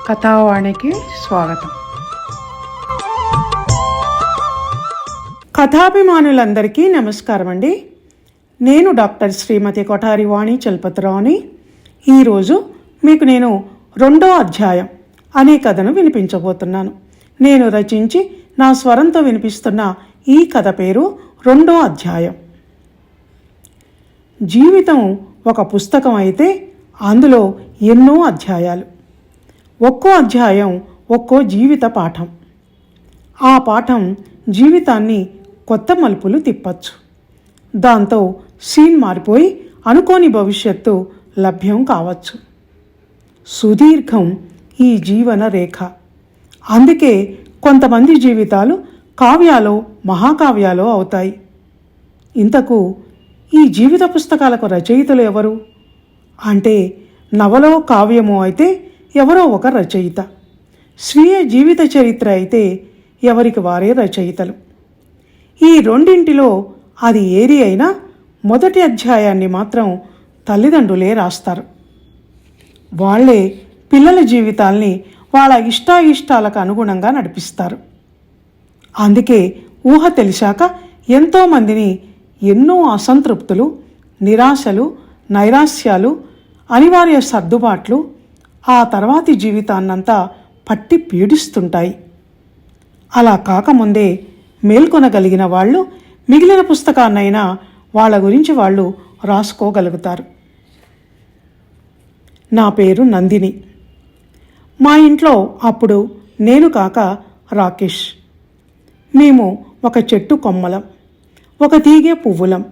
కథావాణికి స్వాగతం. కథాభిమానులందరికీ నమస్కారం అండి. నేను డాక్టర్ శ్రీమతి కొఠారి వాణి చలపతిరావుని. ఈరోజు మీకు నేను 2వ అధ్యాయం అనే కథను వినిపించబోతున్నాను. నేను రచించి నా స్వరంతో వినిపిస్తున్న ఈ కథ పేరు 2వ అధ్యాయం. జీవితం ఒక పుస్తకం అయితే అందులో ఎన్నో అధ్యాయాలు. ఒక్కో అధ్యాయం ఒక్కో జీవిత పాఠం. ఆ పాఠం జీవితాన్ని కొత్త మలుపులు తిప్పచ్చు. దాంతో సీన్ మారిపోయి అనుకోని భవిష్యత్తు లభ్యం కావచ్చు. సుదీర్ఘం ఈ జీవన రేఖ. అందుకే కొంతమంది జీవితాలు కావ్యాలో మహాకావ్యాలో అవుతాయి. ఇంతకు ఈ జీవిత పుస్తకాలకు రచయితలు ఎవరు అంటే, నవలో కావ్యము అయితే ఎవరో ఒక రచయిత, స్వీయ జీవిత చరిత్ర అయితే ఎవరికి వారే రచయితలు. ఈ రెండింటిలో అది ఏది అయినా మొదటి అధ్యాయాన్ని మాత్రం తల్లిదండ్రులే రాస్తారు. వాళ్లే పిల్లల జీవితాల్ని వాళ్ళ ఇష్టాయిష్టాలకు అనుగుణంగా నడిపిస్తారు. అందుకే ఊహ తెలిసాక ఎంతోమందిని ఎన్నో అసంతృప్తులు, నిరాశలు, నైరాశ్యాలు, అనివార్య సర్దుబాట్లు ఆ తర్వాతి జీవితాన్నంతా పట్టి పీడిస్తుంటాయి. అలా కాకముందే మేల్కొనగలిగిన వాళ్ళు మిగిలిన పుస్తకాన్నైనా వాళ్ళ గురించి వాళ్ళు రాసుకోగలుగుతారు. నా పేరు నందిని. మా ఇంట్లో అప్పుడు నేను కాక రాకేష్. మేము ఒక చెట్టు కొమ్మలం, ఒక తీగే పువ్వులం,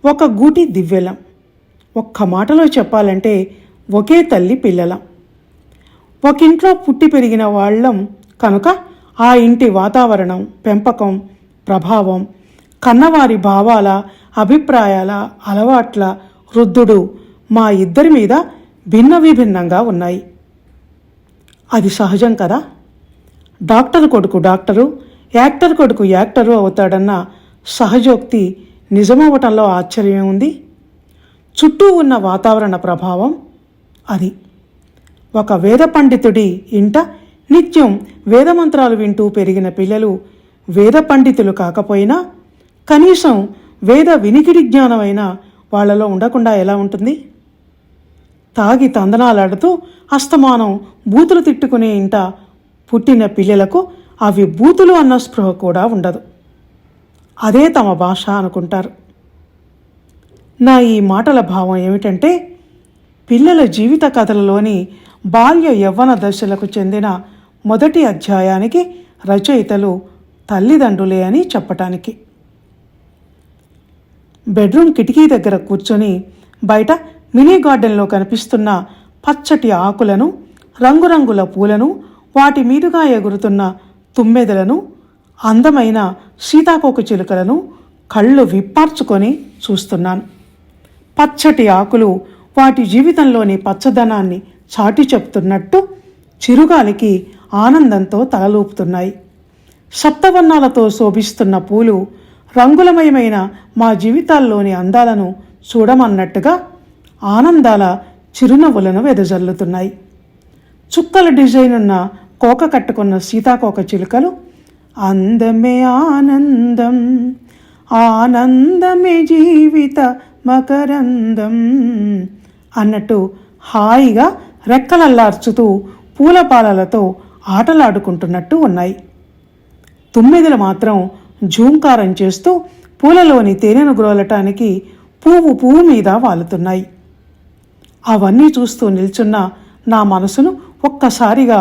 ఒక గూటి దివ్వెలం. ఒక్క మాటలో చెప్పాలంటే ఒకే తల్లి పిల్లలం. ఒకింట్లో పుట్టి పెరిగిన వాళ్ళం కనుక ఆ ఇంటి వాతావరణం, పెంపకం, ప్రభావం, కన్నవారి భావాల, అభిప్రాయాల, అలవాట్ల వృద్ధుడు మా ఇద్దరి మీద భిన్న విభిన్నంగా ఉన్నాయి. అది సహజం కదా. డాక్టర్ కొడుకు డాక్టరు, యాక్టర్ కొడుకు యాక్టరు అవుతాడన్న సహజోక్తి నిజమవటంలో ఆశ్చర్యం ఉంది. చుట్టూ ఉన్న వాతావరణ ప్రభావం అది. ఒక వేద పండితుడి ఇంట నిత్యం వేదమంత్రాలు వింటూ పెరిగిన పిల్లలు వేద పండితులు కాకపోయినా కనీసం వేద వినికిడి జ్ఞానమైనా వాళ్లలో ఉండకుండా ఎలా ఉంటుంది? తాగి తందనాలాడుతూ అస్తమానం బూతులు తిట్టుకునే ఇంట పుట్టిన పిల్లలకు అవి బూతులు అన్న స్పృహ కూడా ఉండదు. అదే తమ భాష అనుకుంటారు. నా ఈ మాటల భావం ఏమిటంటే, పిల్లల జీవిత కథలలోని బాల్య యవ్వన దశలకు చెందిన మొదటి అధ్యాయానికి రచయితలు తల్లిదండ్రులే అని చెప్పటానికి. బెడ్రూమ్ కిటికీ దగ్గర కూర్చొని బయట మినీ గార్డెన్లో కనిపిస్తున్న పచ్చటి ఆకులను, రంగురంగుల పూలను, వాటి మీదుగా ఎగురుతున్న తుమ్మెదలను, అందమైన సీతాకోక చిలుకలను కళ్ళు విప్పార్చుకొని చూస్తున్నాను. పచ్చటి ఆకులు వాటి జీవితంలోని పచ్చదనాన్ని చాటి చెప్తున్నట్టు చిరుగాలికి ఆనందంతో తలలూపుతున్నాయి. సప్తవర్ణాలతో శోభిస్తున్న పూలు రంగులమయమైన మా జీవితాల్లోని అందాలను చూడమన్నట్టుగా ఆనందాల చిరునవ్వులను వెదజల్లుతున్నాయి. చుక్కల డిజైన్ ఉన్న కోక కట్టుకున్న సీతాకోక చిలుకలు అందమే ఆనందం, ఆనందమే జీవిత మకరందం అన్నట్టు హాయిగా రెక్కలల్లార్చుతూ పూలపాలలతో ఆటలాడుకుంటున్నట్టు ఉన్నాయి. తుమ్మెదలు మాత్రం ఝూంకారం చేస్తూ పూలలోని తేనెను గ్రోలటానికి పువ్వు మీద వాలుతున్నాయి. అవన్నీ చూస్తూ నిల్చున్న నా మనసును ఒక్కసారిగా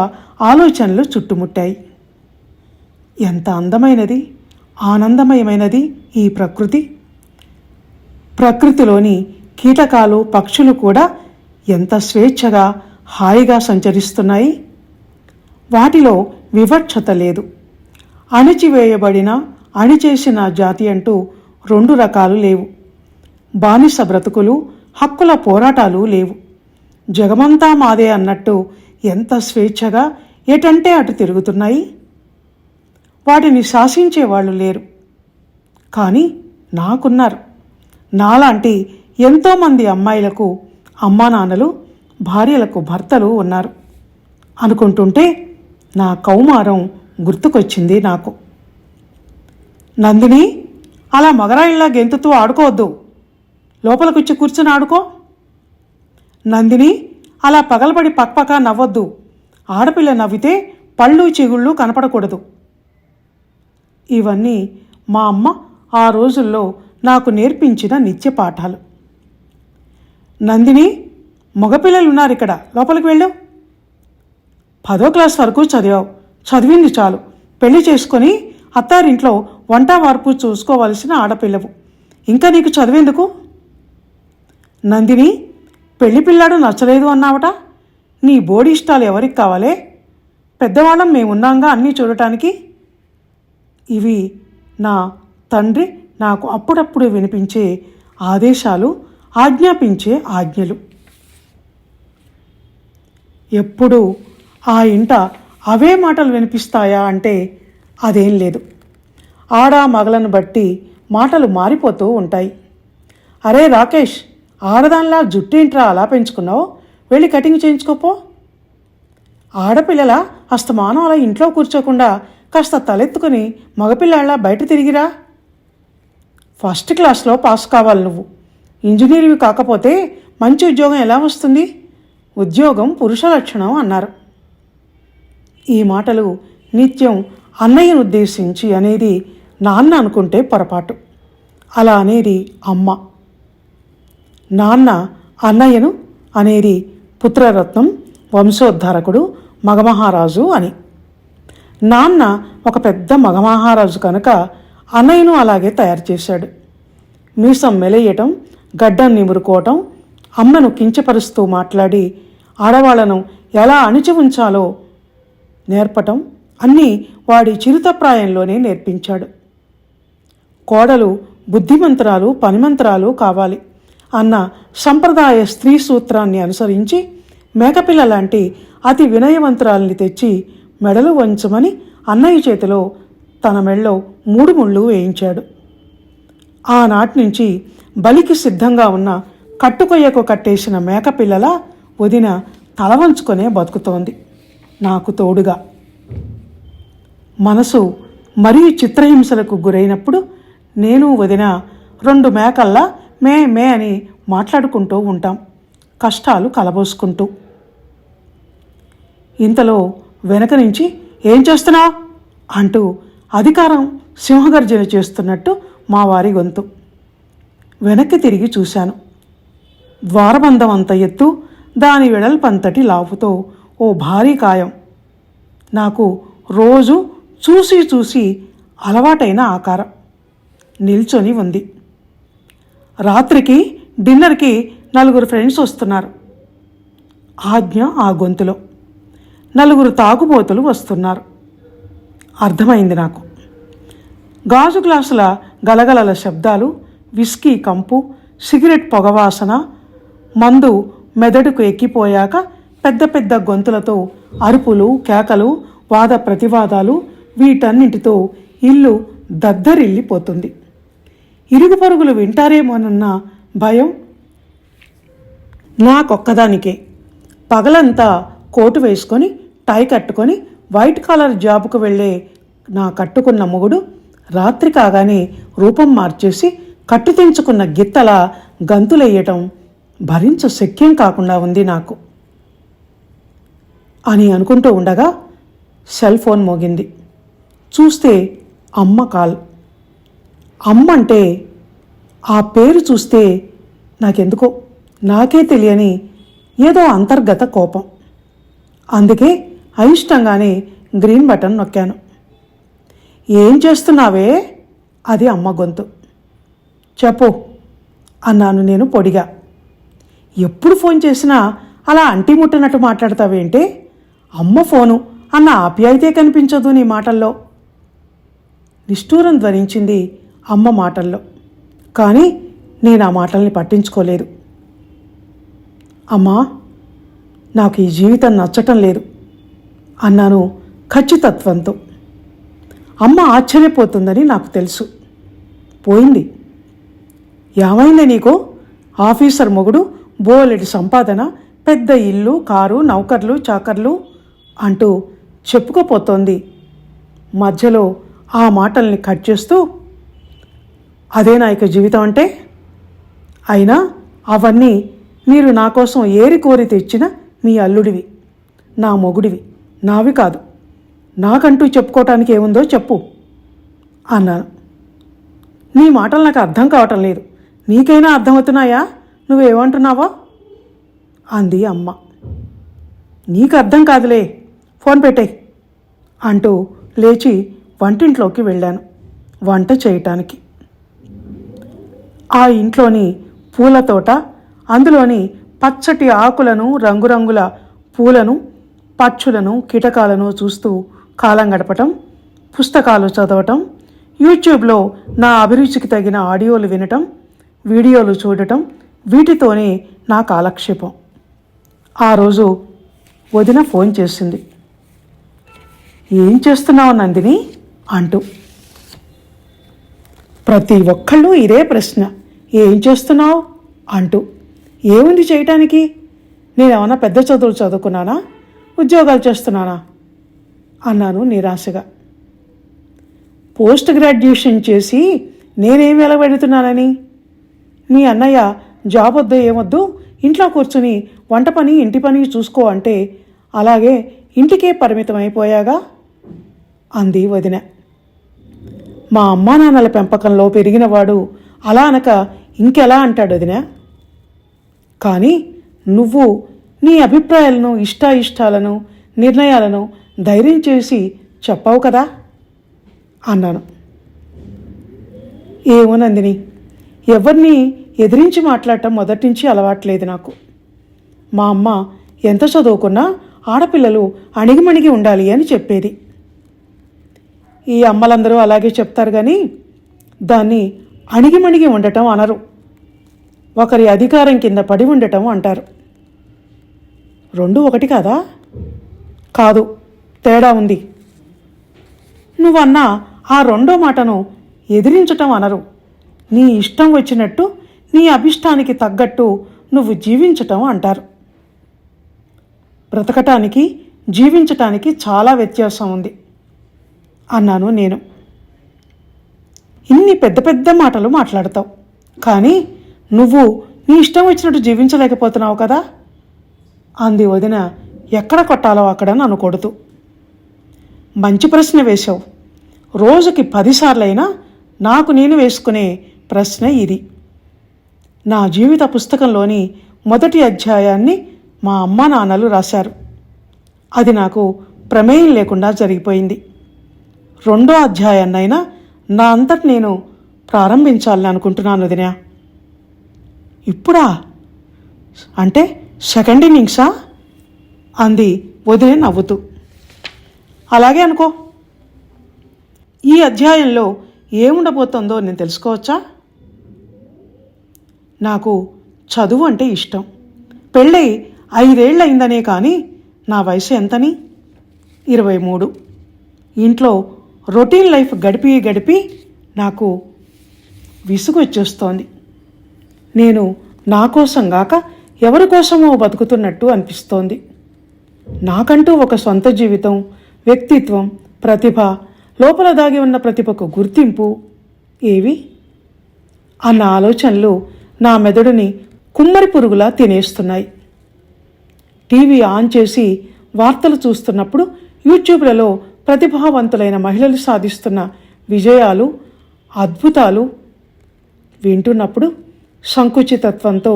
ఆలోచనలు చుట్టుముట్టాయి. ఎంత అందమైనది, ఆనందమయమైనది ఈ ప్రకృతి. ప్రకృతిలోని కీటకాలు, పక్షులు కూడా ఎంత స్వేచ్ఛగా, హాయిగా సంచరిస్తున్నాయి. వాటిలో వివక్షత లేదు. అణిచివేయబడిన, అణిచేసిన జాతి అంటూ 2 రకాలు లేవు. బానిస బ్రతుకులు, హక్కుల పోరాటాలు లేవు. జగమంతా మాదే అన్నట్టు ఎంత స్వేచ్ఛగా ఎటంటే అటు తిరుగుతున్నాయి. వాటిని శాసించేవాళ్ళు లేరు. కానీ నాకున్నారు. నాలాంటి ఎంతోమంది అమ్మాయిలకు అమ్మానాన్నలు, భార్యలకు భర్తలు ఉన్నారు. అనుకుంటుంటే నా కౌమారం గుర్తుకొచ్చింది నాకు. నందిని, అలా మగరాయిల్లా గెంతుతూ ఆడుకోవద్దు, లోపలికొచ్చి కూర్చుని ఆడుకో. నందిని, అలా పగలబడి పక్పక నవ్వొద్దు, ఆడపిల్ల నవ్వితే పళ్ళు చిగుళ్ళు కనపడకూడదు. ఇవన్నీ మా అమ్మ ఆ రోజుల్లో నాకు నేర్పించిన నిత్య పాఠాలు. నందిని, మగపిల్లలు ఉన్నారు ఇక్కడ, లోపలికి వెళ్ళు. 10వ క్లాస్ వరకు చదివావు, చదివింది చాలు. పెళ్లి చేసుకొని అత్తారింట్లో వంట వార్పు చూసుకోవలసిన ఆడపిల్లవు, ఇంకా నీకు చదివేందుకు? నందిని, పెళ్లి పిల్లాడు నచ్చలేదు అన్నావట, నీ బోడి ఇష్టాలు ఎవరికి కావాలే? పెద్దవాళ్ళం మేమున్నాంగా అన్నీ చూడటానికి. ఇవి నా తండ్రి నాకు అప్పుడప్పుడు వినిపించే ఆదేశాలు, ఆజ్ఞాపించే ఆజ్ఞలు. ఎప్పుడు ఆ ఇంట అవే మాటలు వినిపిస్తాయా అంటే అదేం లేదు. ఆడా మగలను బట్టి మాటలు మారిపోతూ ఉంటాయి. అరే రాకేష్, ఆడదానిలా జుట్టేంట్రా అలా పెంచుకున్నావు, వెళ్ళి కటింగ్ చేయించుకోపో. ఆడపిల్లల అస్తమానం అలా ఇంట్లో కూర్చోకుండా కాస్త తలెత్తుకుని మగపిల్లాళ్ళ బయట తిరిగిరా. ఫస్ట్ క్లాస్లో పాస్ కావాలి నువ్వు. ఇంజనీర్వి కాకపోతే మంచి ఉద్యోగం ఎలా వస్తుంది? ఉద్యోగం పురుష లక్షణం అన్నారు. ఈ మాటలు నిత్యం అన్నయ్యను ఉద్దేశించి అనేది నాన్న అనుకుంటే పొరపాటు. అలా అనేది అమ్మ. నాన్న అన్నయ్యను అనేది పుత్రరత్నం, వంశోద్ధారకుడు, మగమహారాజు అని. నాన్న ఒక పెద్ద మగమహారాజు కనుక అన్నయ్యను అలాగే తయారు చేశాడు. మీసం మెలేయటం, గడ్డం నిమురుకోవటం, అమ్మను కించపరుస్తూ మాట్లాడి ఆడవాళ్లను ఎలా అణిచి ఉంచాలో నేర్పటం అన్నీ వాడి చిరుతప్రాయంలోనే నేర్పించాడు. కోడలు బుద్ధిమంతురాలు, పనిమంతురాలు కావాలి అన్న సంప్రదాయ స్త్రీ సూత్రాన్ని అనుసరించి మేకపిల్ల లాంటి అతి వినయవంతురాల్ని తెచ్చి మెడలు వంచమని అన్నయ్య చేతిలో తన మెడలో 3 ముళ్ళు వేయించాడు. ఆనాటి నుంచి బలికి సిద్ధంగా ఉన్న కట్టుకొయ్యకు కట్టేసిన మేకపిల్లల వదిన తల వంచుకొనే బతుకుతోంది నాకు తోడుగా. మనసు మరీ చిత్రహింసలకు గురైనప్పుడు నేను వదిన 2 మేకల్లా మే మే అని మాట్లాడుకుంటూ ఉంటాం, కష్టాలు కలబోసుకుంటూ. ఇంతలో వెనక నుంచి ఏం చేస్తున్నావు అంటూ అధికారం సింహగర్జన చేస్తున్నట్టు మా వారి గొంతు. వెనక్కి తిరిగి చూశాను. ద్వారబంధం అంత ఎత్తు, దాని వెడల్పంతటి లావుతో ఓ భారీ కాయం, నాకు రోజు చూసి చూసి అలవాటైన ఆకారం నిల్చొని ఉంది. రాత్రికి డిన్నర్కి 4 ఫ్రెండ్స్ వస్తున్నారు. ఆజ్ఞ ఆ గొంతులో. 4 తాగుబోతులు వస్తున్నారు. అర్థమైంది నాకు. గాజు గ్లాసుల గలగలల శబ్దాలు, విస్కీ కంపు, సిగరెట్ పొగవాసన, మందు మెదడుకు ఎక్కిపోయాక పెద్ద పెద్ద గొంతులతో అరుపులు, కేకలు, వాద ప్రతివాదాలు, వీటన్నింటితో ఇల్లు దద్దరిల్లిపోతుంది. ఇరుగు పరుగులు వింటారేమోనన్న భయం నాకొక్కదానికే. పగలంతా కోటు వేసుకొని టై కట్టుకొని వైట్ కాలర్ జాబుకు వెళ్ళే నా కట్టుకున్న మొగుడు రాత్రి కాగానే రూపం మార్చేసి కట్టు తెంచుకున్న గిత్తల గంతులేయటం భరించ శక్యం కాకుండా ఉంది నాకు అని అనుకుంటూ ఉండగా సెల్ ఫోన్ మోగింది. చూస్తే అమ్మ కాల్. అమ్మంటే ఆ పేరు చూస్తే నాకెందుకో నాకే తెలియని ఏదో అంతర్గత కోపం. అందుకే అయిష్టంగానే గ్రీన్ బటన్ నొక్కాను. ఏం చేస్తున్నావే? అది అమ్మ గొంతు. చెప్పు అన్నాను నేను పొడిగా. ఎప్పుడు ఫోన్ చేసినా అలా అంటి ముట్టనట్టు మాట్లాడతావేంటి? అమ్మ ఫోను అన్న ఆప్యాయతే కనిపించదు నీ మాటల్లో. నిష్ఠూరం ధ్వనించింది అమ్మ మాటల్లో. కానీ నేను ఆ మాటల్ని పట్టించుకోలేదు. అమ్మా, నాకు ఈ జీవితం నచ్చటం లేదు అన్నాను ఖచ్చితత్వంతో. అమ్మ ఆశ్చర్యపోతుందని నాకు తెలుసు. పోయింది. ఏమైంది నీకు? ఆఫీసర్ మొగుడు, బోలెడి సంపాదన, పెద్ద ఇల్లు, కారు, నౌకర్లు, చాకర్లు, అంటూ చెప్పుకోపోతోంది. మధ్యలో ఆ మాటల్ని కట్ చేస్తూ, అదేనా ఇక జీవితం అంటే? అయినా అవన్నీ మీరు నా కోసం ఏరి కోరి తెచ్చిన మీ అల్లుడివి, నా మొగుడివి, నావి కాదు. నాకంటూ చెప్పుకోవటానికి ఏముందో చెప్పు అన్నాను. నీ మాటలు నాకు అర్థం కావటం లేదు. నీకైనా అర్థమవుతున్నాయా నువ్వేమంటున్నావో అంది అమ్మ. నీకు అర్థం కాదులే, ఫోన్ పెట్టేయ్ అంటూ లేచి వంటింట్లోకి వెళ్ళాను వంట చేయటానికి. ఆ ఇంట్లోని పూల తోట, అందులోని పచ్చటి ఆకులను, రంగురంగుల పూలను, పక్షులను, కీటకాలను చూస్తూ కాలం గడపటం, పుస్తకాలు చదవటం, యూట్యూబ్లో నా అభిరుచికి తగిన ఆడియోలు వినటం, వీడియోలు చూడటం, వీటితోనే నా కాలక్షేపం. ఆ రోజు వదిన ఫోన్ చేసింది. ఏం చేస్తున్నావు నందిని అంటూ. ప్రతి ఒక్కళ్ళు ఇదే ప్రశ్న, ఏం చేస్తున్నావు అంటూ. ఏముంది చేయటానికి? నేనేమన్నా పెద్ద చదువులు చదువుకున్నానా, ఉద్యోగాలు చేస్తున్నానా అన్నాను నిరాశగా. పోస్ట్ గ్రాడ్యుయేషన్ చేసి నేనేం వెలబెడుతున్నానని? మీ అన్నయ్య జాబ్ వద్దు ఏమొద్దు, ఇంట్లో కూర్చుని వంట పని ఇంటి పని చూసుకో అంటే అలాగే ఇంటికే పరిమితమైపోయాగా అంది వదిన. మా అమ్మా నాన్నల పెంపకంలో పెరిగినవాడు అలా అనక ఇంకెలా అంటాడు వదిన? కానీ నువ్వు నీ అభిప్రాయాలను, ఇష్టాయిష్టాలను, నిర్ణయాలను ధైర్యం చేసి చెప్పావు కదా అన్నాను. ఏమో నందిని, ఎవరిని ఎదిరించి మాట్లాడటం మొదటి నుంచి అలవాట్లేదు నాకు. మా అమ్మ ఎంత చదువుకున్నా ఆడపిల్లలు అణిగిమణిగి ఉండాలి అని చెప్పేది. ఈ అమ్మలందరూ అలాగే చెప్తారు కానీ దాన్ని అణిగిమణిగి ఉండటం అనరు. ఒకరి అధికారం కింద పడి ఉండటం అంటారు. రెండు ఒకటి కాదా? కాదు, తేడా ఉంది. నువ్వన్నా ఆ రెండో మాటను ఎదిరించటం అనరు. నీ ఇష్టం వచ్చినట్టు, నీ అభిష్టానికి తగ్గట్టు నువ్వు జీవించటం అంటారు. బ్రతకటానికి, జీవించటానికి చాలా వ్యత్యాసం ఉంది అన్నాను నేను. ఇన్ని పెద్ద పెద్ద మాటలు మాట్లాడతావు, కానీ నువ్వు నీ ఇష్టం వచ్చినట్టు జీవించలేకపోతున్నావు కదా అంది వదిన ఎక్కడ కొట్టాలో అక్కడ నన్ను కొడుతూ. మంచి ప్రశ్న వేశావు. రోజుకి 10 సార్లైనా నాకు నేను వేసుకునే ప్రశ్న ఇది. నా జీవిత పుస్తకంలోని మొదటి అధ్యాయాన్ని మా అమ్మా నాన్నలు రాశారు. అది నాకు ప్రమేయం లేకుండా జరిగిపోయింది. రెండో అధ్యాయాన్నైనా నా అంతటి నేను ప్రారంభించాలని అనుకుంటున్నాను వదినా. ఇప్పుడా? అంటే సెకండ్ ఇన్నింగ్సా అంది వదిన నవ్వుతూ. అలాగే అనుకో. ఈ అధ్యాయంలో ఏముండబోతుందో నేను తెలుసుకోవచ్చా? నాకు చదువు అంటే ఇష్టం. పెళ్ళై 5 ఏళ్ళు అయిందనే కానీ నా వయసు ఎంతని? 23. ఇంట్లో రొటీన్ లైఫ్ గడిపి గడిపి నాకు విసుగు వచ్చేస్తోంది. నేను నా కోసం గాక ఎవరి కోసమో బతుకుతున్నట్టు అనిపిస్తోంది. నాకంటూ ఒక సొంత జీవితం, వ్యక్తిత్వం, ప్రతిభ, లోపల దాగి ఉన్న ప్రతిభకు గుర్తింపు ఏవి అన్న ఆలోచనలు నా మెదడుని కుమ్మరి పురుగులా తినేస్తున్నాయి. టీవీ ఆన్ చేసి వార్తలు చూస్తున్నప్పుడు యూట్యూబ్లలో ప్రతిభావంతులైన మహిళలు సాధిస్తున్న విజయాలు, అద్భుతాలు వింటున్నప్పుడు సంకుచితత్వంతో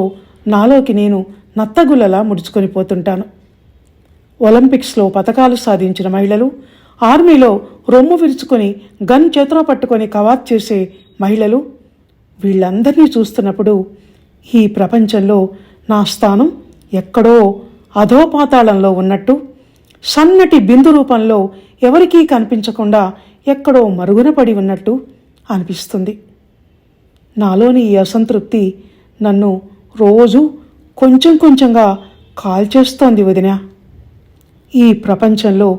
నాలోకి నేను నత్తగుల్లలా ముడుచుకొని పోతుంటాను. ఒలింపిక్స్లో పతకాలు సాధించిన మహిళలు, ఆర్మీలో రొమ్ము విరుచుకొని గన్ చేతిలో పట్టుకొని కవాత్ చేసే మహిళలు, వీళ్ళందరినీ చూస్తున్నప్పుడు ఈ ప్రపంచంలో నా స్థానం ఎక్కడో అధోపాతాళంలో ఉన్నట్టు, సన్నటి బిందు రూపంలో ఎవరికీ కనిపించకుండా ఎక్కడో మరుగున పడి ఉన్నట్టు అనిపిస్తుంది. నాలోని ఈ అసంతృప్తి నన్ను రోజు కొంచెం కొంచెంగా కాల్చేస్తోంది వదినా. ఈ ప్రపంచంలో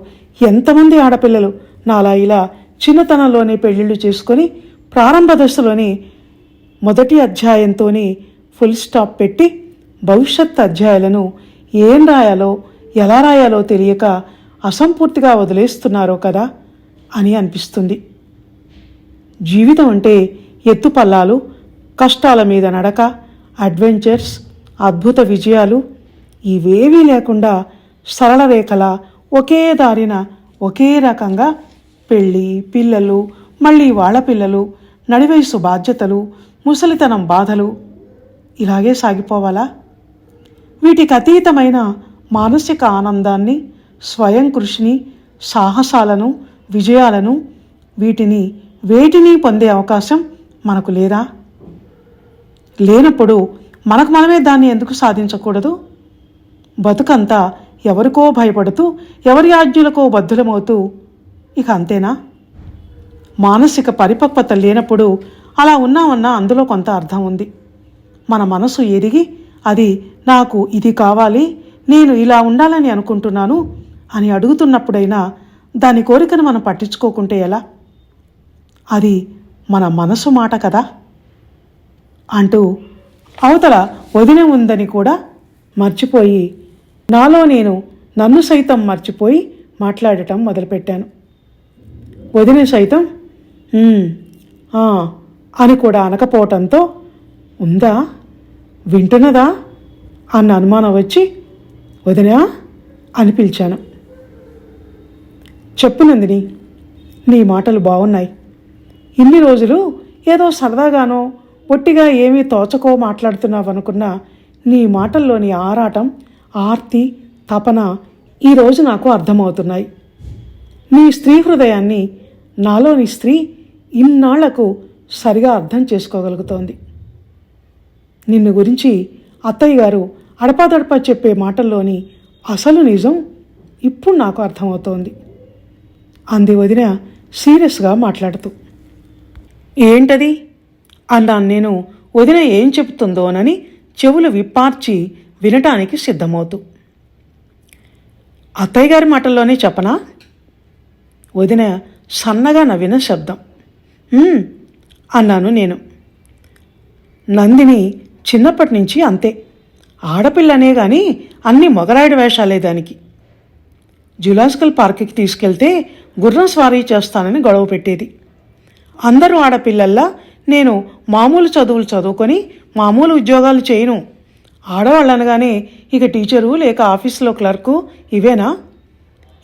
ఎంతమంది ఆడపిల్లలు నాలా ఇలా చిన్నతనంలోనే పెళ్ళిళ్ళు చేసుకొని ప్రారంభ దశలోని మొదటి అధ్యాయంతోనే ఫుల్ స్టాప్ పెట్టి భవిష్యత్ అధ్యాయాలను ఏం రాయాలో ఎలా రాయాలో తెలియక అసంపూర్తిగా వదిలేస్తున్నారో కదా అని అనిపిస్తుంది. జీవితం అంటే ఎత్తుపల్లాలు, కష్టాల మీద నడక, అడ్వెంచర్స్, అద్భుత విజయాలు ఇవేవీ లేకుండా సరళ రేఖల ఒకే దారిన ఒకే రకంగా పెళ్ళి, పిల్లలు, మళ్ళీ వాళ్ళ పిల్లలు, నడివయసు బాధ్యతలు, ముసలితనం బాధలు ఇలాగే సాగిపోవాలా? వీటికి అతీతమైన మానసిక ఆనందాన్ని, స్వయం కృషిని, సాహసాలను, విజయాలను వేటిని పొందే అవకాశం మనకు లేదా? లేనప్పుడు మనకు మనమే దాన్ని ఎందుకు సాధించకూడదు? బతుకంతా ఎవరికో భయపడుతూ, ఎవరి ఆజ్ఞలకో బద్ధులమవుతూ ఇక అంతేనా? మానసిక పరిపక్వత లేనప్పుడు అలా ఉన్నామన్నా అందులో కొంత అర్థం ఉంది. మన మనసు ఎరిగి అది నాకు ఇది కావాలి, నేను ఇలా ఉండాలని అనుకుంటున్నాను అని అడుగుతున్నప్పుడైనా దాని కోరికను మనం పట్టించుకోకుంటే ఎలా? అది మన మనసు మాట కదా అంటూ అవతల వదిన ఉందని కూడా మర్చిపోయి నాలో నేను నన్ను సైతం మర్చిపోయి మాట్లాడటం మొదలుపెట్టాను. వదిన సైతం అని కూడా అనకపోవటంతో ఉందా, వింటున్నదా అన్న అనుమానం వచ్చి వదినా అని పిలిచాను. చెప్పు నందిని, నీ మాటలు బాగున్నాయి. ఇన్ని రోజులు ఏదో సరదాగానో ఒట్టిగా ఏమీ తోచకో మాట్లాడుతున్నావనుకున్నా నీ మాటల్లోని ఆరాటం, ఆర్తి, తపన ఈరోజు నాకు అర్థమవుతున్నాయి. నీ స్త్రీ హృదయాన్ని నాలోని స్త్రీ ఇన్నాళ్లకు సరిగా అర్థం చేసుకోగలుగుతోంది. నిన్ను గురించి అత్తయ్య గారు అడపాదడపా చెప్పే మాటల్లోని అసలు నిజం ఇప్పుడు నాకు అర్థమవుతోంది అంది వదిన సీరియస్గా మాట్లాడుతూ. ఏంటది అన్నాను నేను, వదిన ఏం చెబుతుందోనని చెవులు విప్పార్చి వినటానికి సిద్ధమవుతూ. అత్తయ్య గారి మాటల్లోనే చెప్పనా? వదిన సన్నగా నవ్విన శబ్దం. అన్నాను నేను. నందిని చిన్నప్పటి నుంచి అంతే, ఆడపిల్లనే కానీ అన్ని మొగరాయుడు వేషాలే దానికి. జులాజికల్ పార్క్కి తీసుకెళ్తే గుర్రం స్వారీ చేస్తానని గొడవ పెట్టేది. అందరూ ఆడపిల్లల్లా నేను మామూలు చదువులు చదువుకొని మామూలు ఉద్యోగాలు చేయను, ఆడవాళ్ళనగానే ఇక టీచరు లేక ఆఫీసులో క్లర్కు ఇవేనా,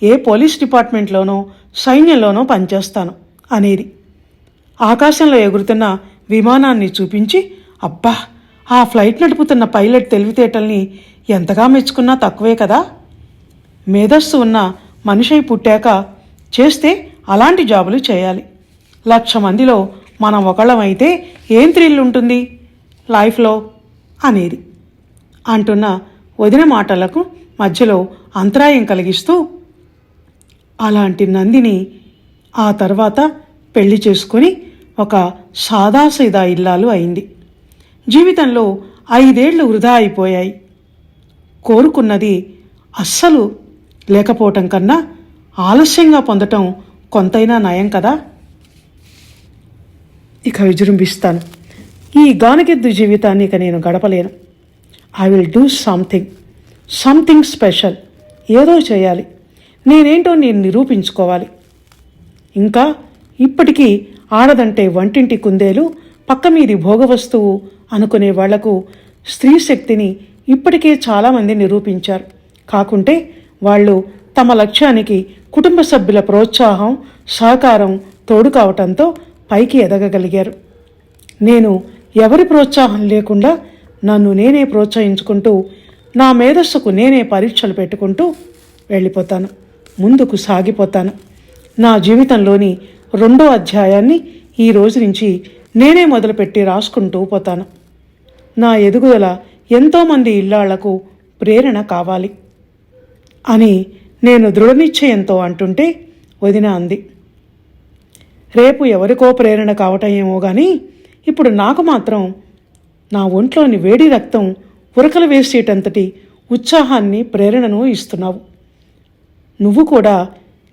ఏ పోలీస్ డిపార్ట్మెంట్లోనో సైన్యంలోనో పనిచేస్తాను అనేది. ఆకాశంలో ఎగురుతున్న విమానాన్ని చూపించి అబ్బా ఆ ఫ్లైట్ నడుపుతున్న పైలట్ తెలివితేటల్ని ఎంతగా మెచ్చుకున్నా తక్కువే కదా. మేధస్సు ఉన్న మనిషి పుట్టాక చేస్తే అలాంటి జాబులు చేయాలి. 1,00,000 మందిలో మనం ఒకళ్ళమైతే ఏం థ్రిల్ ఉంటుంది లైఫ్లో అనేది అంటున్న వదిన మాటలకు మధ్యలో అంతరాయం కలిగిస్తూ, అలాంటి నందిని ఆ తర్వాత పెళ్లి చేసుకొని ఒక సాదాసీదా ఇల్లాలు అయింది. జీవితంలో 5 ఏళ్లు వృధా అయిపోయాయి. కోరుకున్నది అస్సలు లేకపోవటం కన్నా ఆలస్యంగా పొందటం కొంతైనా నయం కదా. ఇక విజృంభిస్తాను. ఈ గానకెద్దు జీవితాన్ని ఇక నేను గడపలేను. I will do something special. ఏదో చేయాలి, నేనేంటో నేను నిరూపించుకోవాలి. ఇంకా ఇప్పటికీ ఆడదంటే వంటింటి కుందేలు, పక్క మీది భోగవస్తువు అనుకునే వాళ్లకు స్త్రీ శక్తిని ఇప్పటికే చాలామంది నిరూపించారు. కాకుంటే వాళ్ళు తమ లక్ష్యానికి కుటుంబ సభ్యుల ప్రోత్సాహం, సహకారం తోడు కావటంతో పైకి ఎదగగలిగారు. నేను ఎవరి ప్రోత్సాహం లేకుండా నన్ను నేనే ప్రోత్సహించుకుంటూ నా మేధస్సుకు నేనే పరీక్షలు పెట్టుకుంటూ వెళ్ళిపోతాను, ముందుకు సాగిపోతాను. నా జీవితంలోని 2వ అధ్యాయాన్ని ఈ రోజు నుంచి నేనే మొదలుపెట్టి రాసుకుంటూ పోతాను. నా ఎదుగుదల ఎంతోమంది ఇల్లాళ్లకు ప్రేరణ కావాలి అని నేను దృఢనిశ్చయంతో అంటుంటే వదిన అంది, రేపు ఎవరికో ప్రేరణ కావటం ఏమో కానీ ఇప్పుడు నాకు మాత్రం నా ఒంట్లోని వేడి రక్తం ఉరకలు వేసేటంతటి ఉత్సాహాన్ని, ప్రేరణను ఇస్తున్నావు. నువ్వు కూడా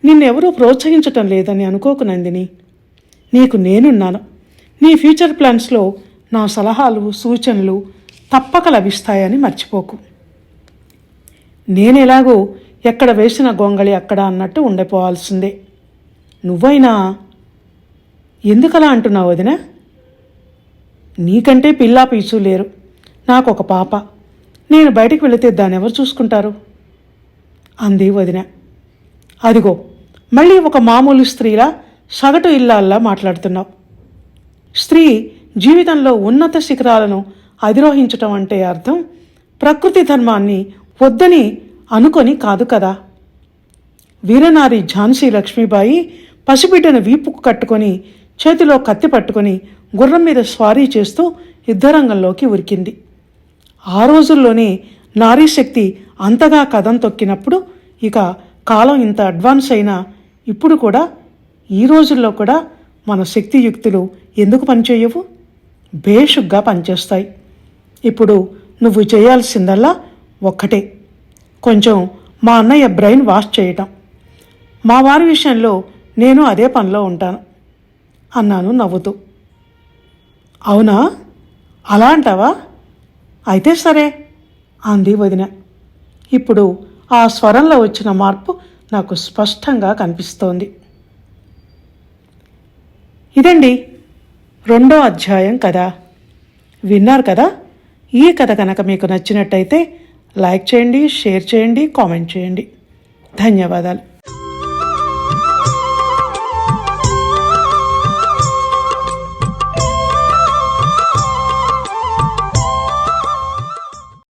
నిన్నెవరూ ప్రోత్సహించటం లేదని అనుకోకు నందిని. నీకు నేనున్నాను. నీ ఫ్యూచర్ ప్లాన్స్లో నా సలహాలు, సూచనలు తప్పక లభిస్తాయని మర్చిపోకు. నేనెలాగో ఎక్కడ వేసిన గొంగళి అక్కడ అన్నట్టు ఉండిపోవాల్సిందే. నువ్వైనా ఎందుకలా అంటున్నావు వదిన? నీకంటే పిల్లా పీచు లేరు. నాకు ఒక పాప. నేను బయటికి వెళితే దాన్ని ఎవరు చూసుకుంటారు అంది వదిన. అదిగో మళ్ళీ ఒక మామూలు స్త్రీలా సగటు ఇల్లాల్లా మాట్లాడుతున్నావు. స్త్రీ జీవితంలో ఉన్నత శిఖరాలను అధిరోహించటం అంటే అర్థం ప్రకృతి ధర్మాన్ని వద్దని అనుకొని కాదు కదా. వీరనారి ఝాన్సీ లక్ష్మీబాయి పసిబిడ్డను వీపుకు కట్టుకొని చేతిలో కత్తి పట్టుకొని గుర్రం మీద స్వారీ చేస్తూ యుద్ధరంగంలోకి ఉరికింది. ఆ రోజుల్లోనే నారీశక్తి అంతగా కదం తొక్కినప్పుడు ఇక కాలం ఇంత అడ్వాన్స్ అయినా ఇప్పుడు కూడా ఈ రోజుల్లో కూడా మన శక్తియుక్తులు ఎందుకు పనిచేయవు? బేషుగ్గా పనిచేస్తాయి. ఇప్పుడు నువ్వు చేయాల్సిందల్లా ఒక్కటే, కొంచెం మా అన్నయ్య బ్రెయిన్ వాష్ చేయటం. మా వారి విషయంలో నేను అదే పనిలో ఉంటాను అన్నాను నవ్వుతూ. అవునా, అలా అంటావా? అయితే సరే అంది వదిన. ఇప్పుడు ఆ స్వరంలో వచ్చిన మార్పు నాకు స్పష్టంగా కనిపిస్తోంది. ఇదండి 2వ అధ్యాయం కథ. విన్నారు కదా. ఈ కథ కనుక మీకు నచ్చినట్టయితే లైక్ చేయండి, షేర్ చేయండి, కామెంట్ చేయండి. ధన్యవాదాలు.